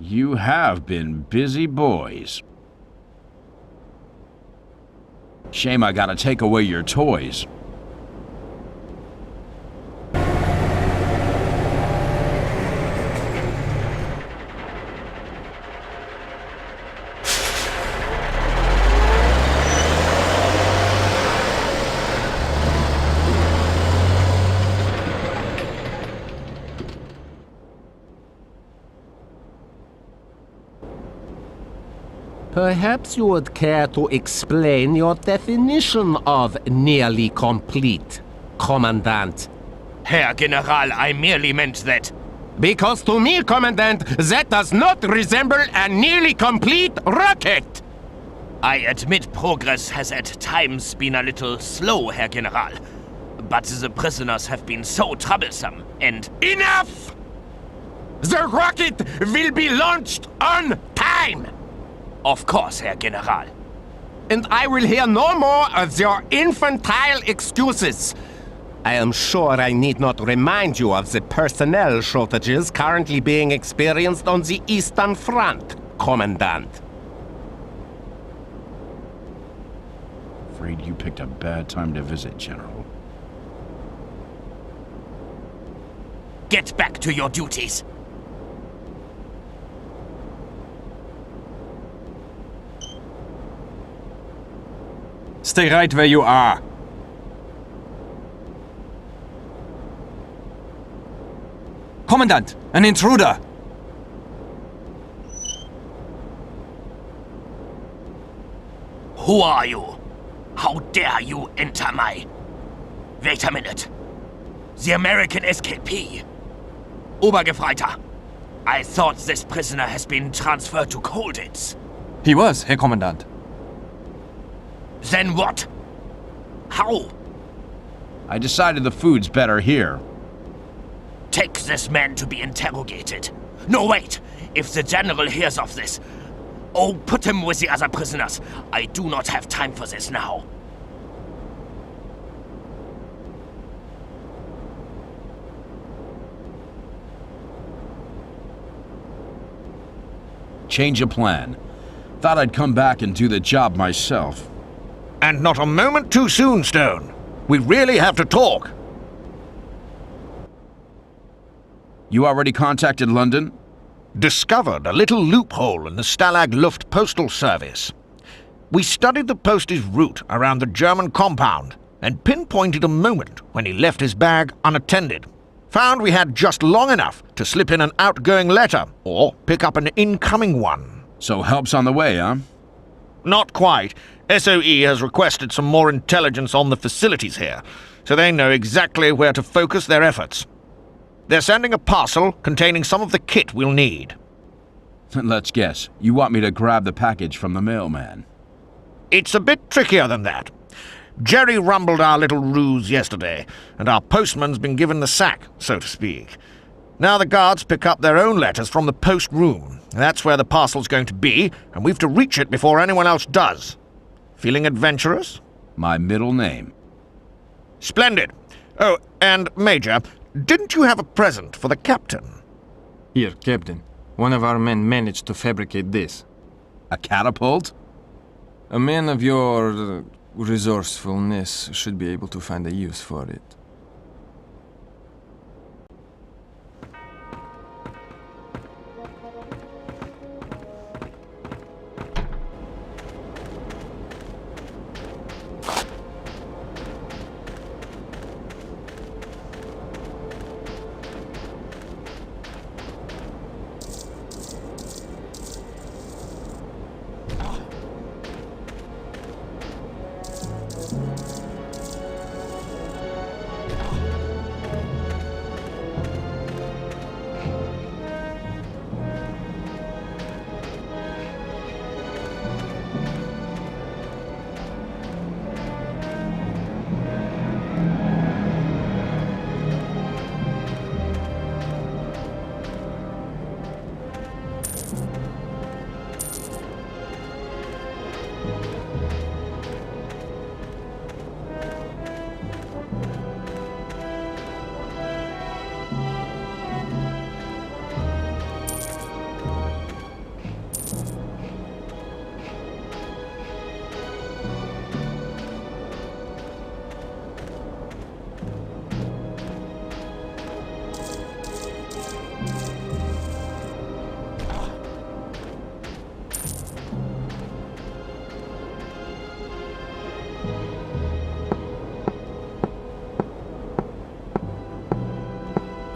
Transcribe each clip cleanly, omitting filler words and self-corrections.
You have been busy boys. Shame I gotta take away your toys. Perhaps you would care to explain your definition of nearly complete, Commandant. Herr General, I merely meant that. Because to me, Commandant, that does not resemble a nearly complete rocket! I admit progress has at times been a little slow, Herr General. But the prisoners have been so troublesome, and... Enough! The rocket will be launched on time! Of course, Herr General. And I will hear no more of your infantile excuses. I am sure I need not remind you of the personnel shortages currently being experienced on the Eastern Front, Commandant. Afraid you picked a bad time to visit, General. Get back to your duties. Stay right where you are. Commandant, an intruder! Who are you? How dare you enter my... Wait a minute. The American escapee. Obergefreiter, I thought this prisoner has been transferred to Colditz. He was, Herr Commandant. Then what? How? I decided the food's better here. Take this man to be interrogated. No, wait! If the General hears of this... Oh, put him with the other prisoners. I do not have time for this now. Change of plan. Thought I'd come back and do the job myself. And not a moment too soon, Stone. We really have to talk. You already contacted London? Discovered a little loophole in the Stalag Luft Postal Service. We studied the postie's route around the German compound and pinpointed a moment when he left his bag unattended. Found we had just long enough to slip in an outgoing letter or pick up an incoming one. So help's on the way, huh? Not quite. SOE has requested some more intelligence on the facilities here, so they know exactly where to focus their efforts. They're sending a parcel containing some of the kit we'll need. Let's guess. You want me to grab the package from the mailman? It's a bit trickier than that. Jerry rumbled our little ruse yesterday, and our postman's been given the sack, so to speak. Now the guards pick up their own letters from the post room. That's where the parcel's going to be, and we've to reach it before anyone else does. Feeling adventurous? My middle name. Splendid. Oh, and Major, didn't you have a present for the captain? Here, Captain. One of our men managed to fabricate this. A catapult? A man of your resourcefulness should be able to find a use for it.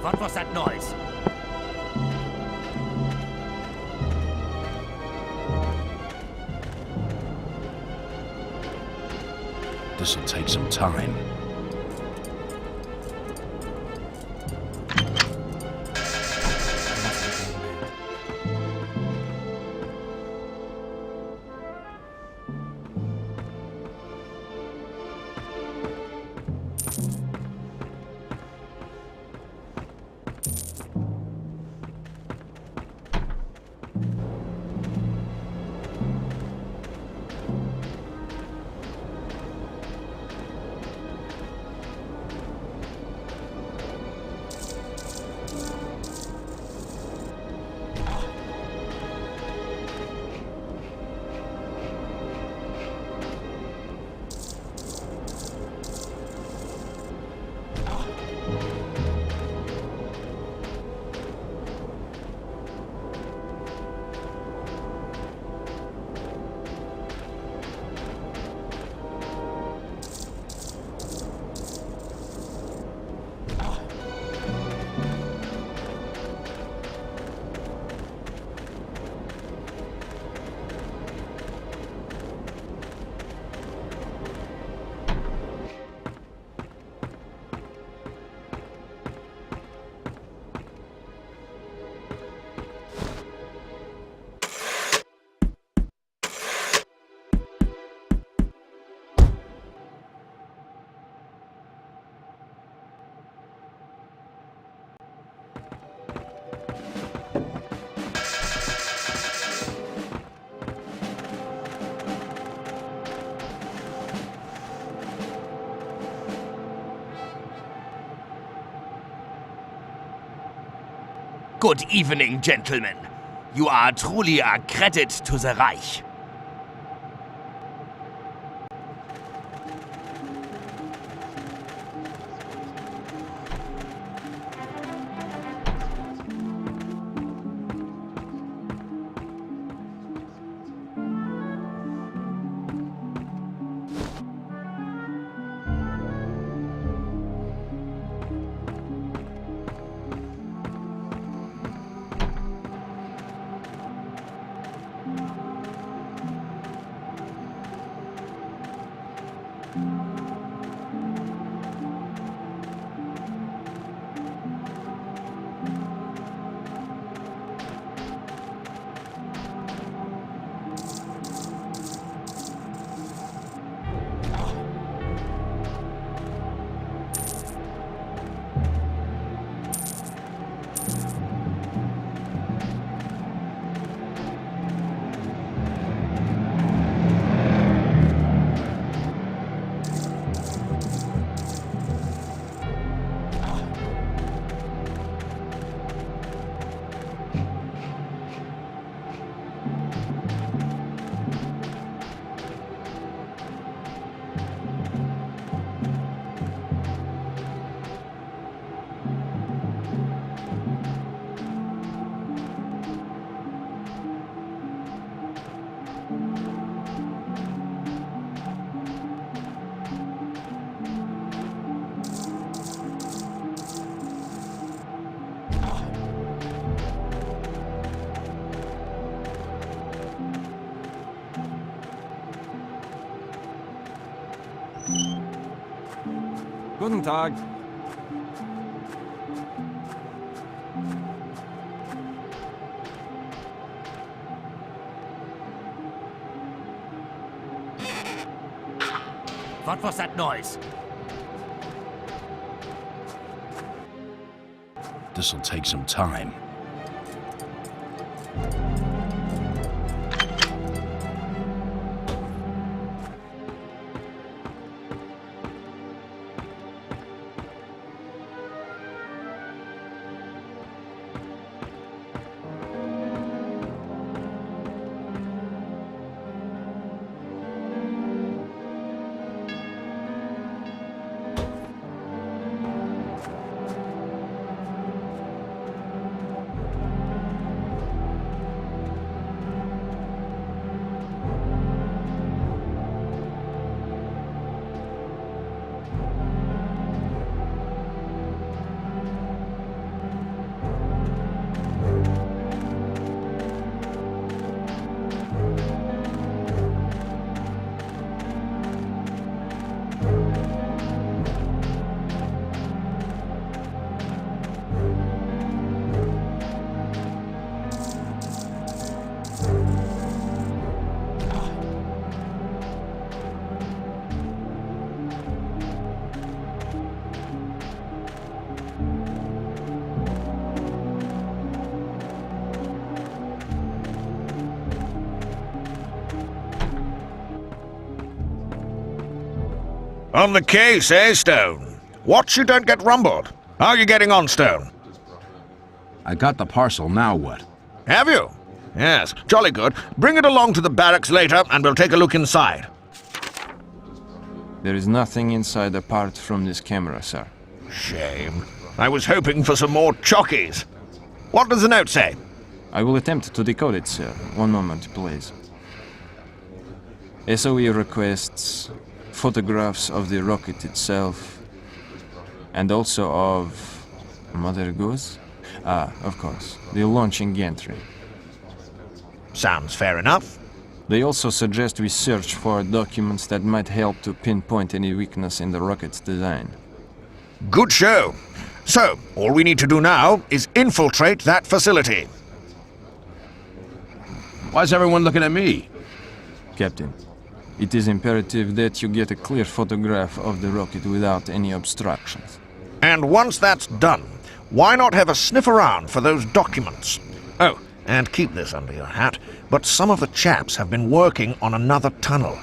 What was that noise? This'll take some time. Good evening, gentlemen. You are truly a credit to the Reich. Guten Tag. What was that noise? This'll take some time. On the case, eh, Stone? Watch you don't get rumbled. How are you getting on, Stone? I got the parcel, now what? Have you? Yes, jolly good. Bring it along to the barracks later, and we'll take a look inside. There is nothing inside apart from this camera, sir. Shame. I was hoping for some more chockies. What does the note say? I will attempt to decode it, sir. One moment, please. SOE requests photographs of the rocket itself and also of Mother Goose? Ah, of course, the launching gantry. Sounds fair enough. They also suggest we search for documents that might help to pinpoint any weakness in the rocket's design. Good show. So, all we need to do now is infiltrate that facility. Why's everyone looking at me? Captain, it is imperative that you get a clear photograph of the rocket without any obstructions. And once that's done, why not have a sniff around for those documents? Oh, and keep this under your hat, but some of the chaps have been working on another tunnel.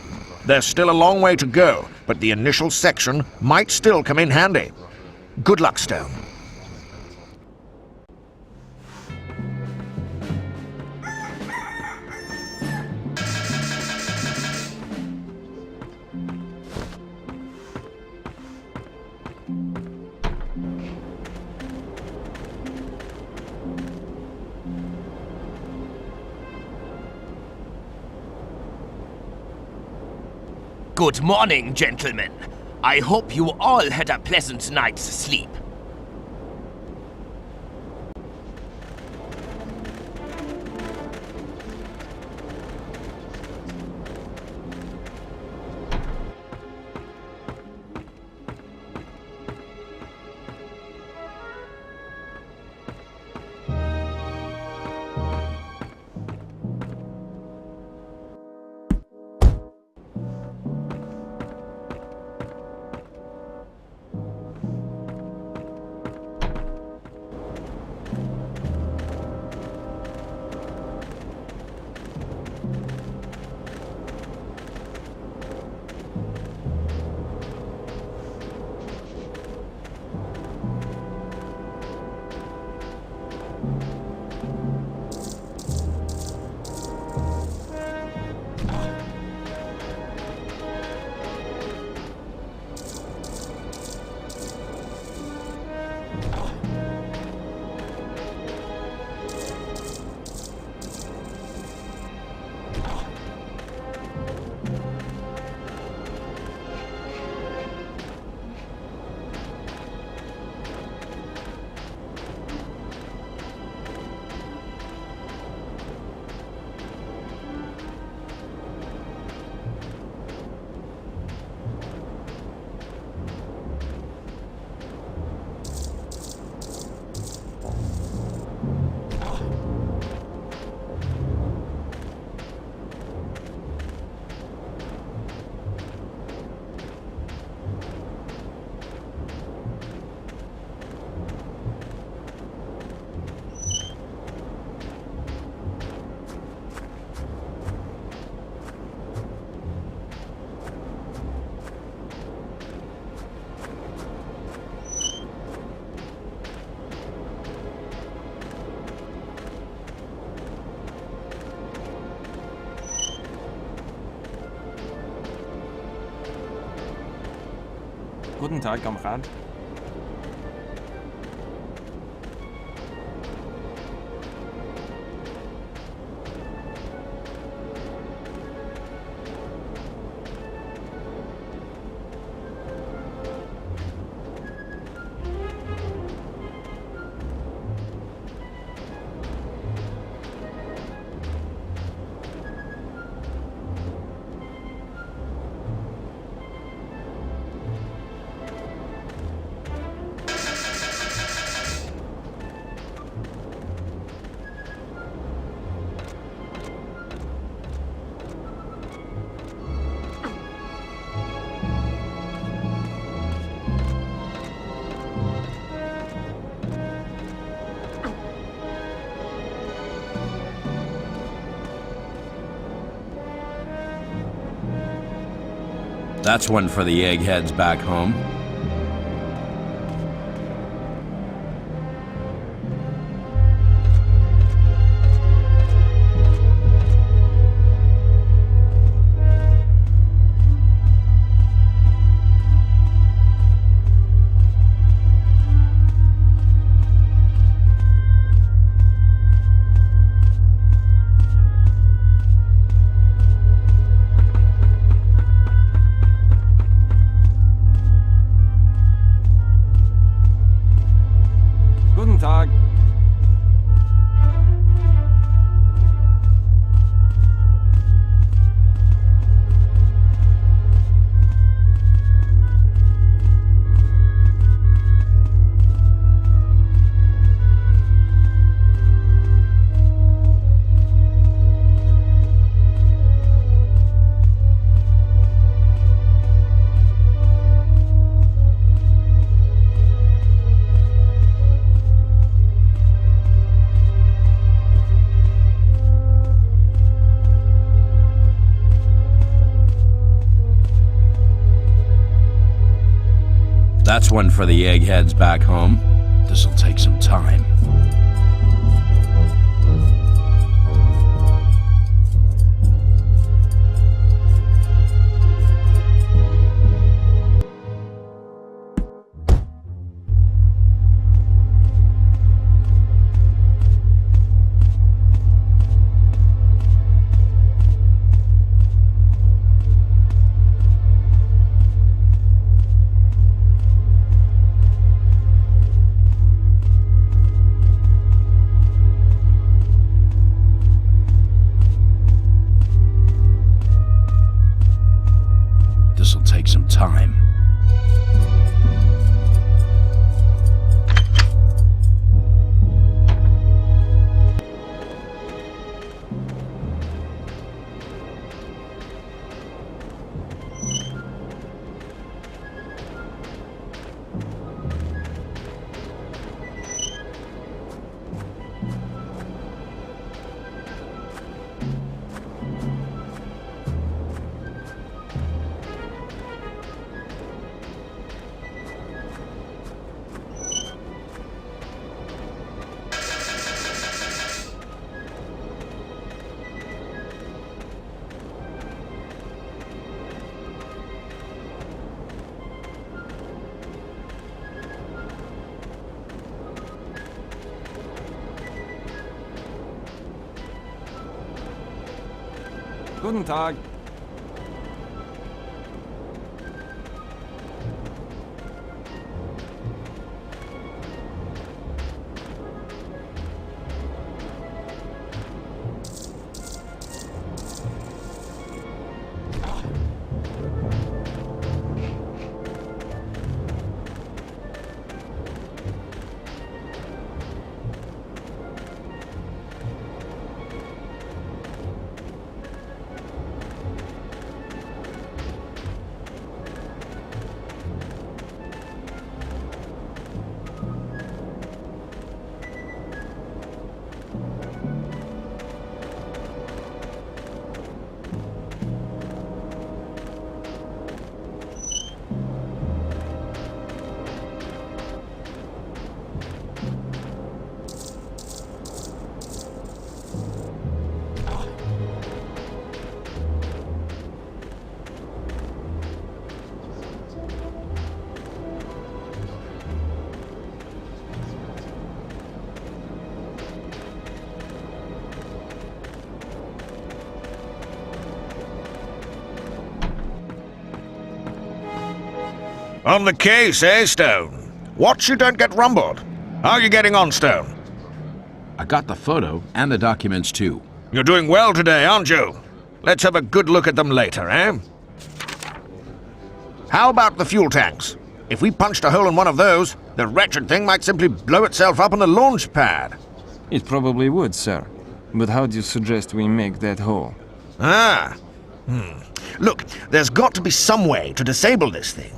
There's still a long way to go, but the initial section might still come in handy. Good luck, Stone. Good morning, gentlemen. I hope you all had a pleasant night's sleep. Guten Tag, Kamerad. That's one for the eggheads back home. Guten Tag. That's one for the eggheads back home. This'll take some time. This'll take some time. Guten Tag. On the case, eh, Stone? Watch you don't get rumbled. How are you getting on, Stone? I got the photo and the documents too. You're doing well today, aren't you? Let's have a good look at them later, eh? How about the fuel tanks? If we punched a hole in one of those, the wretched thing might simply blow itself up on the launch pad. It probably would, sir. But how do you suggest we make that hole? Look, there's got to be some way to disable this thing.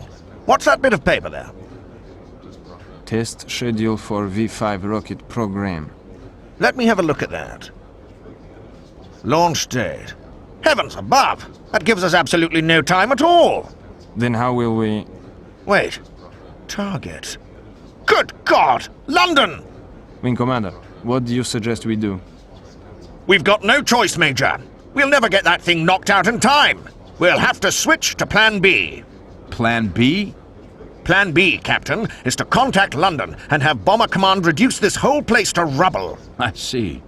What's that bit of paper there? Test schedule for V5 rocket program. Let me have a look at that. Launch date. Heavens above! That gives us absolutely no time at all. Then how will we... Wait. Target. Good God! London! Wing Commander, what do you suggest we do? We've got no choice, Major. We'll never get that thing knocked out in time. We'll have to switch to Plan B. Plan B? Plan B, Captain, is to contact London and have Bomber Command reduce this whole place to rubble. I see.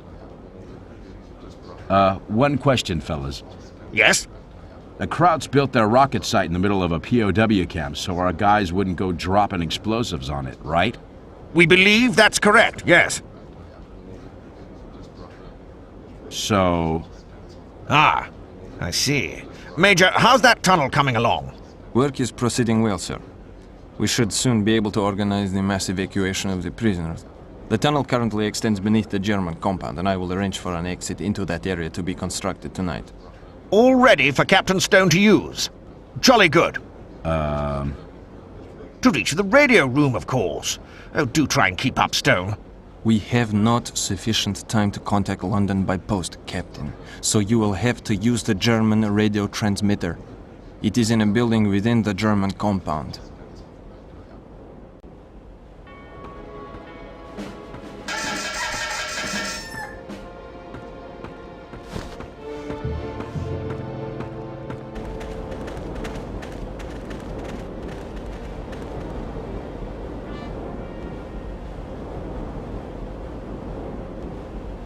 One question, fellas. Yes? The Krauts built their rocket site in the middle of a POW camp so our guys wouldn't go dropping explosives on it, right? We believe that's correct, yes. So... Ah, I see. Major, how's that tunnel coming along? Work is proceeding well, sir. We should soon be able to organize the mass evacuation of the prisoners. The tunnel currently extends beneath the German compound, and I will arrange for an exit into that area to be constructed tonight. All ready for Captain Stone to use. Jolly good. To reach the radio room, of course. Oh, do try and keep up, Stone. We have not sufficient time to contact London by post, Captain, so you will have to use the German radio transmitter. It is in a building within the German compound.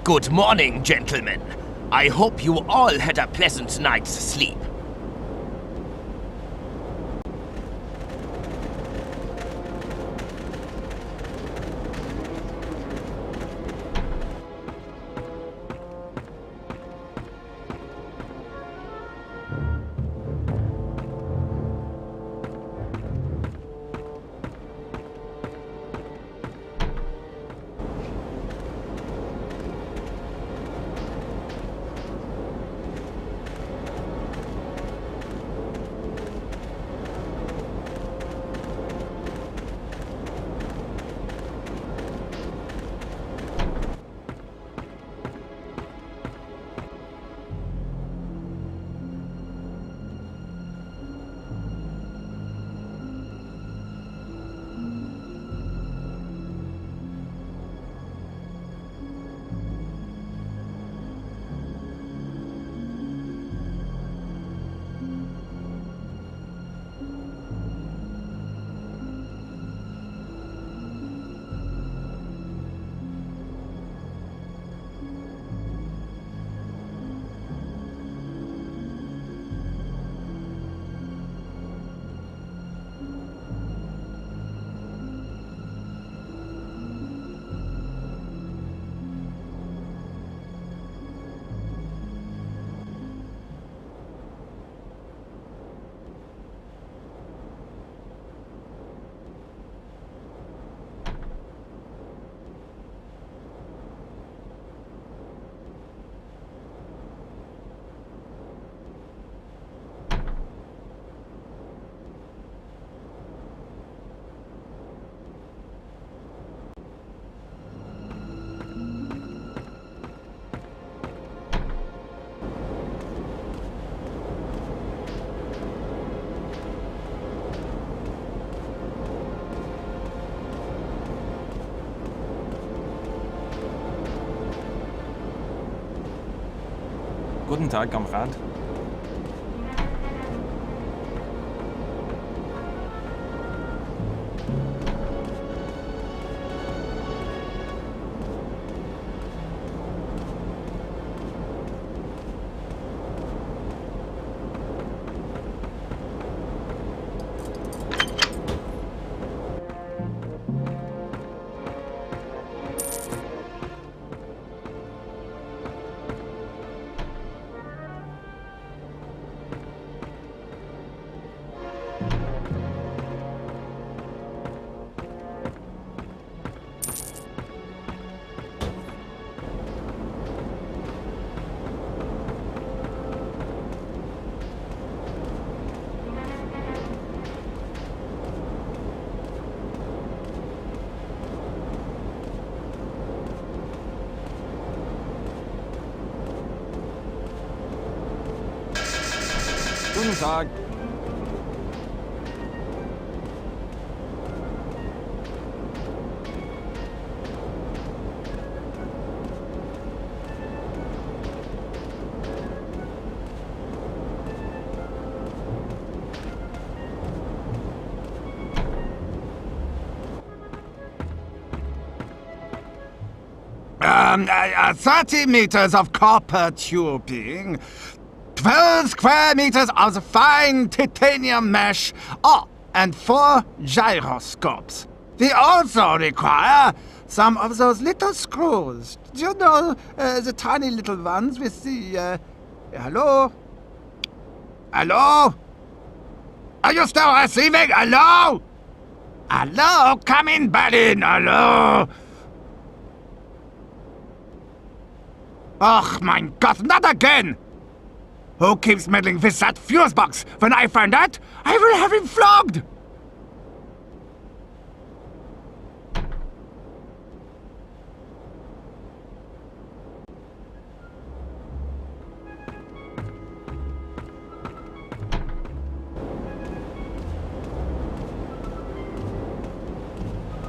Good morning, gentlemen. I hope you all had a pleasant night's sleep. Guten Tag, Kamerad. Guten Tag. 30 meters of copper tubing, 12 square meters of fine titanium mesh, oh, and 4 gyroscopes. We also require some of those little screws. Do you know, the tiny little ones with the, hello? Hello? Are you still receiving? Hello? Hello? Come in, Berlin. Hello? Ach, mein Gott, not again! Who keeps meddling with that fuse box? When I find out, I will have him flogged!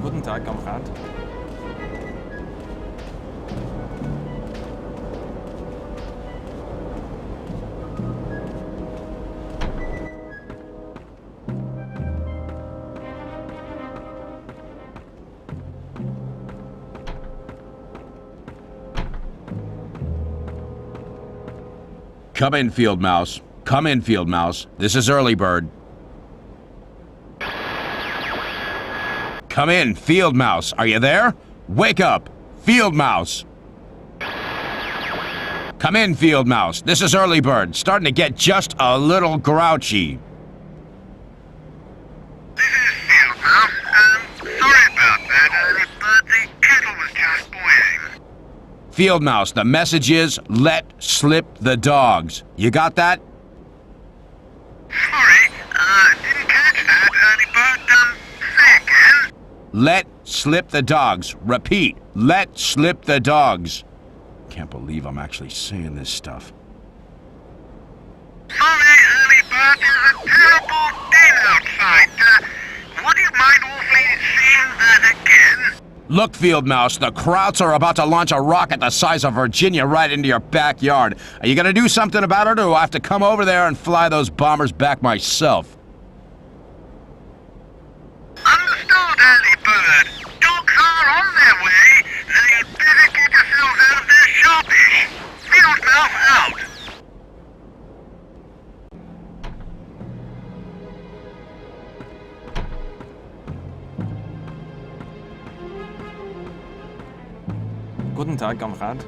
Guten Tag, Kamerad. Come in, Field Mouse. Come in, Field Mouse. This is Early Bird. Come in, Field Mouse. Are you there? Wake up, Field Mouse. Come in, Field Mouse. This is Early Bird. Starting to get just a little grouchy. This is Field Mouse. Sorry about that, but the kettle was just boiling. Field Mouse, the message is, let slip the dogs. You got that? Sorry, didn't catch that, Early Bird. Say again? Let slip the dogs. Repeat, let slip the dogs. Can't believe I'm actually saying this stuff. Sorry, Early Bird, there's a terrible din outside. Would you mind awfully saying that again? Look, Field Mouse, the Krauts are about to launch a rocket the size of Virginia right into your backyard. Are you gonna do something about it, or do I have to come over there and fly those bombers back myself? Understood, Early Bird. Dogs are on their way. Now you'd better get yourselves out of there sharpish. Field Mouse out. Guten Tag, Kamerad.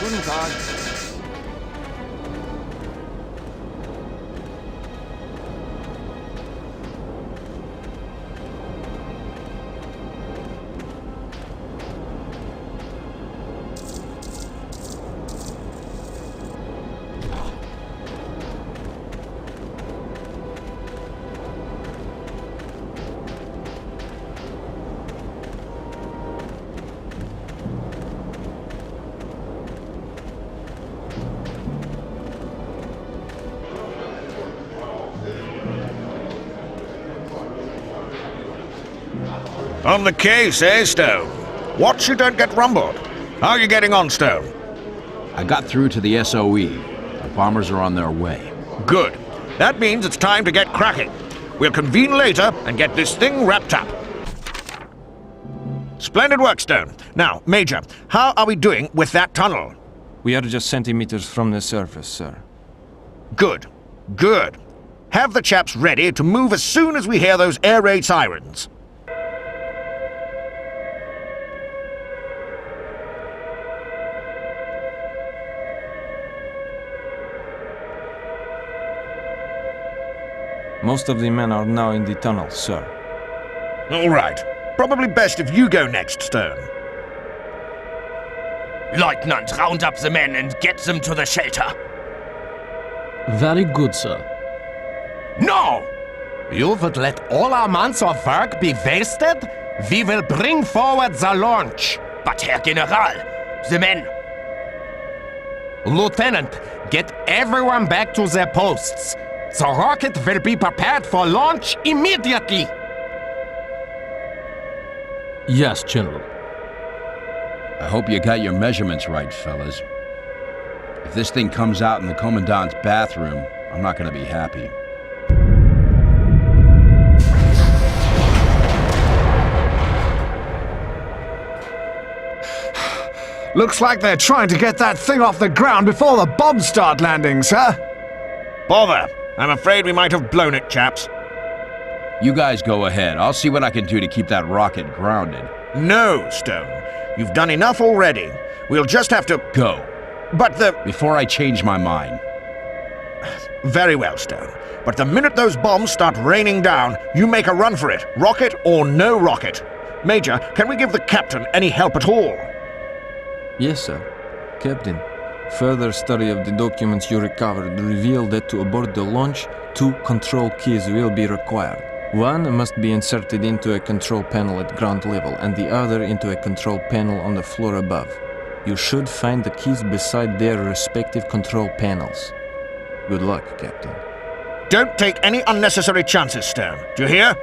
Guten Tag. On the case, eh, Stone? Watch you don't get rumbled. How are you getting on, Stone? I got through to the SOE. The bombers are on their way. Good. That means it's time to get cracking. We'll convene later and get this thing wrapped up. Splendid work, Stone. Now, Major, how are we doing with that tunnel? We are just centimeters from the surface, sir. Good. Good. Have the chaps ready to move as soon as we hear those air raid sirens. Most of the men are now in the tunnel, sir. All right. Probably best if you go next, Stone. Lieutenant, round up the men and get them to the shelter. Very good, sir. No! You would let all our months of work be wasted? We will bring forward the launch. But Herr General, the men. Lieutenant, get everyone back to their posts. The rocket will be prepared for launch immediately. Yes, General. I hope you got your measurements right, fellas. If this thing comes out in the Commandant's bathroom, I'm not gonna be happy. Looks like they're trying to get that thing off the ground before the bombs start landing, sir. Bother. I'm afraid we might have blown it, chaps. You guys go ahead. I'll see what I can do to keep that rocket grounded. No, Stone. You've done enough already. We'll just have to... Go. But the... Before I change my mind. Very well, Stone. But the minute those bombs start raining down, you make a run for it. Rocket or no rocket. Major, can we give the captain any help at all? Yes, sir. Captain, further study of the documents you recovered revealed that to abort the launch, 2 control keys will be required. One must be inserted into a control panel at ground level and the other into a control panel on the floor above. You should find the keys beside their respective control panels. Good luck, Captain. Don't take any unnecessary chances, Stone. Do you hear?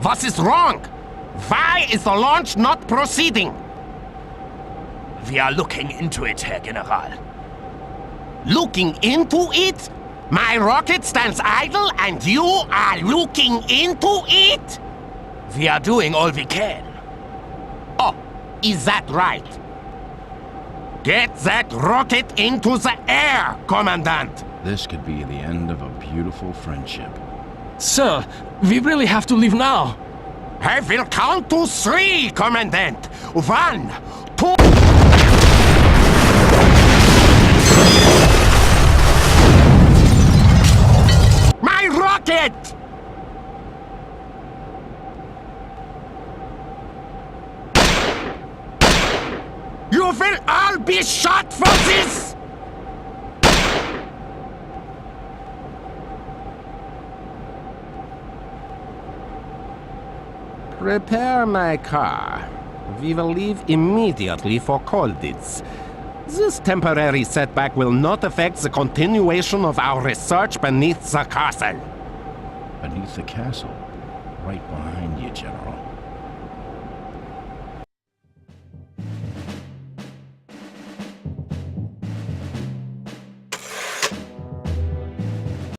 What is wrong? Why is the launch not proceeding? We are looking into it, Herr General. Looking into it? My rocket stands idle and you are looking into it? We are doing all we can. Oh, is that right? Get that rocket into the air, Commandant! This could be the end of a beautiful friendship. Sir, we really have to leave now. I will count to 3, Commandant! 1, 2... My rocket! You will all be shot for this! Prepare my car. We will leave immediately for Colditz. This temporary setback will not affect the continuation of our research beneath the castle. Beneath the castle. Right behind you, General.